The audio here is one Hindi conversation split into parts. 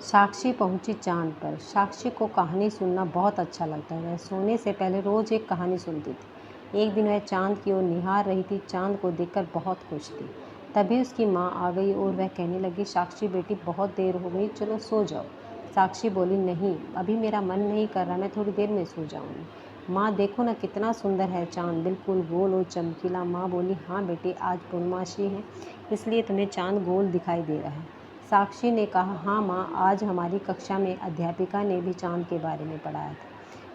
साक्षी पहुंची चांद पर। साक्षी को कहानी सुनना बहुत अच्छा लगता है। वह सोने से पहले रोज़ एक कहानी सुनती थी। एक दिन वह चांद की ओर निहार रही थी। चांद को देखकर बहुत खुश थी। तभी उसकी माँ आ गई और वह कहने लगी, साक्षी बेटी, बहुत देर हो गई, चलो सो जाओ। साक्षी बोली, नहीं, अभी मेरा मन नहीं कर रहा, मैं थोड़ी देर में सो जाऊंगी। माँ, देखो ना कितना सुंदर है चांद, बिल्कुल गोल और चमकीला। माँ बोली, हाँ बेटी, आज पूर्णमासी है, इसलिए तुम्हें चांद गोल दिखाई दे रहा है। साक्षी ने कहा, हाँ माँ, आज हमारी कक्षा में अध्यापिका ने भी चांद के बारे में पढ़ाया था,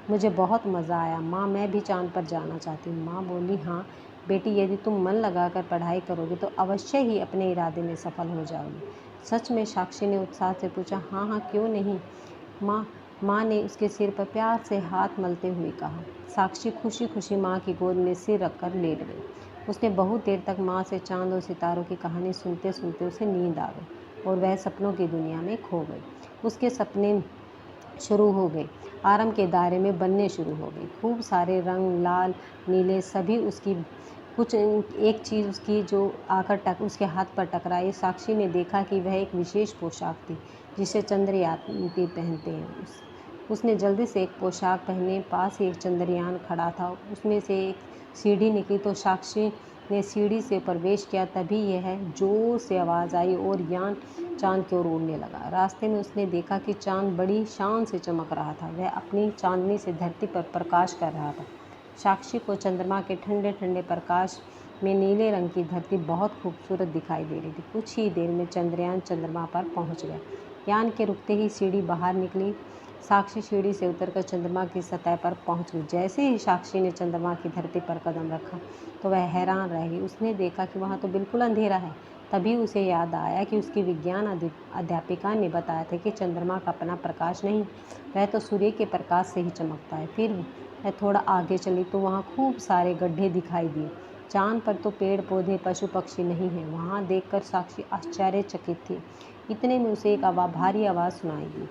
मुझे बहुत मज़ा आया। माँ, मैं भी चांद पर जाना चाहती हूँ। माँ बोली, हाँ बेटी, यदि तुम मन लगाकर पढ़ाई करोगे तो अवश्य ही अपने इरादे में सफल हो जाओगी। सच में? साक्षी ने उत्साह से पूछा। हाँ हाँ, क्यों नहीं माँ ने उसके सिर पर प्यार से हाथ मलते हुए कहा। साक्षी खुशी खुशी माँ की गोद में सिर रखकर लेट गई। उसने बहुत देर तक माँ से चांद और सितारों की कहानी सुनते सुनते उसे नींद आ गई और वह सपनों की दुनिया में खो गई। उसके सपने शुरू हो गए, आराम के दायरे में बनने शुरू हो गए। खूब सारे रंग, लाल, नीले, सभी उसकी कुछ एक चीज़ उसकी जो आकर उसके हाथ पर टकराई। साक्षी ने देखा कि वह एक विशेष पोशाक थी जिसे चंद्रयान पहनते हैं। उसने जल्दी से एक पोशाक पहने। पास ही एक चंद्रयान खड़ा था, उसमें से एक सीढ़ी निकली तो साक्षी ने सीढ़ी से प्रवेश किया। तभी यह जोर से आवाज़ आई और यान चांद की ओर उड़ने लगा। रास्ते में उसने देखा कि चांद बड़ी शान से चमक रहा था। वह अपनी चांदनी से धरती पर प्रकाश कर रहा था। साक्षी को चंद्रमा के ठंडे ठंडे प्रकाश में नीले रंग की धरती बहुत खूबसूरत दिखाई दे रही थी। कुछ ही देर में चंद्रयान चंद्रमा पर पहुंच गया। यान के रुकते ही सीढ़ी बाहर निकली। साक्षी सीढ़ी से उतरकर चंद्रमा की सतह पर पहुंच गई। जैसे ही साक्षी ने चंद्रमा की धरती पर कदम रखा तो वह हैरान रह गई। उसने देखा कि वहाँ तो बिल्कुल अंधेरा है। तभी उसे याद आया कि उसकी विज्ञान अध्यापिका ने बताया था कि चंद्रमा का अपना प्रकाश नहीं, वह तो सूर्य के प्रकाश से ही चमकता है। फिर वह थोड़ा आगे चली तो वहाँ खूब सारे गड्ढे दिखाई दिए। चांद पर तो पेड़ पौधे, पशु पक्षी नहीं हैं। वहाँ देखकर साक्षी आश्चर्यचकित थी। इतने में उसे एक भारी आवाज़ सुनाई दी।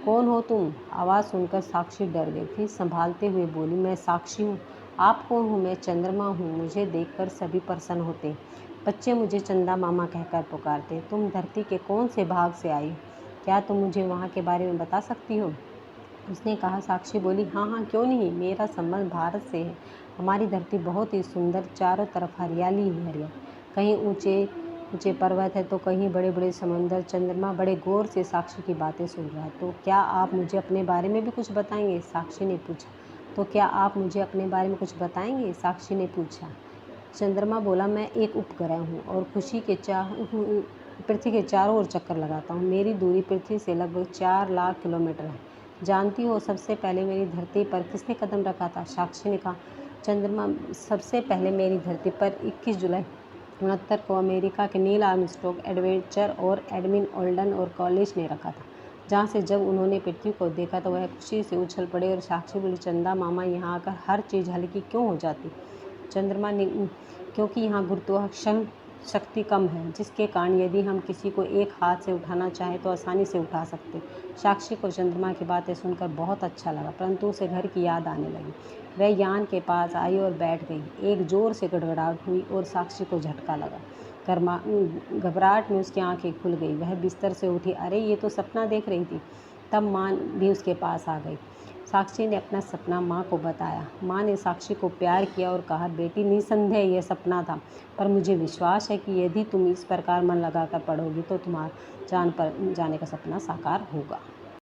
कौन हो तुम? आवाज़ सुनकर साक्षी डर गई। फिर संभालते हुए बोली, मैं साक्षी हूँ। आप कौन हो? मैं चंद्रमा हूँ। मुझे देखकर सभी प्रसन्न होते। बच्चे मुझे चंदा मामा कहकर पुकारते। तुम धरती के कौन से भाग से आई? क्या तुम मुझे वहाँ के बारे में बता सकती हो? उसने कहा। साक्षी बोली, हाँ हाँ, क्यों नहीं, मेरा संबंध भारत से है। हमारी धरती बहुत ही सुंदर, चारों तरफ हरियाली ही हरियाली। कहीं ऊंचे ऊंचे पर्वत है तो कहीं बड़े बड़े समंदर। चंद्रमा बड़े गौर से साक्षी की बातें सुन रहा है। तो क्या आप मुझे अपने बारे में भी कुछ बताएंगे? साक्षी ने पूछा। तो क्या आप मुझे अपने बारे में कुछ बताएंगे? साक्षी ने पूछा। चंद्रमा बोला, मैं एक उपग्रह हूँ और पृथ्वी के चारों ओर चक्कर लगाता हूँ। मेरी दूरी पृथ्वी से लगभग 4 लाख किलोमीटर है। जानती हो सबसे पहले मेरी धरती पर किसने कदम रखा था? साक्षी ने कहा। चंद्रमा, सबसे पहले मेरी धरती पर 21 जुलाई 1969 को अमेरिका के नील आर्मस्ट्रॉन्ग, एडवेंचर और एडमिन ओल्डन और कॉलेज ने रखा था। जहाँ से जब उन्होंने पृथ्वी को देखा तो वह खुशी से उछल पड़े और साक्षी बोली, चंदा मामा, यहाँ आकर हर चीज़ हल्की क्यों हो जाती? चंद्रमा ने, क्योंकि यहाँ गुरुत्वाकर्षण शक्ति कम है, जिसके कारण यदि हम किसी को एक हाथ से उठाना चाहें तो आसानी से उठा सकते। साक्षी को चंद्रमा की बातें सुनकर बहुत अच्छा लगा, परंतु उसे घर की याद आने लगी। वह यान के पास आई और बैठ गई। एक जोर से गड़गड़ाहट हुई और साक्षी को झटका लगा। घबराहट में उसकी आंखें खुल गई। वह बिस्तर से उठी। अरे, ये तो सपना देख रही थी। तब माँ भी उसके पास आ गई। साक्षी ने अपना सपना माँ को बताया। माँ ने साक्षी को प्यार किया और कहा, बेटी, निसंदेह यह सपना था, पर मुझे विश्वास है कि यदि तुम इस प्रकार मन लगाकर पढ़ोगी तो तुम्हारा जाने का सपना साकार होगा।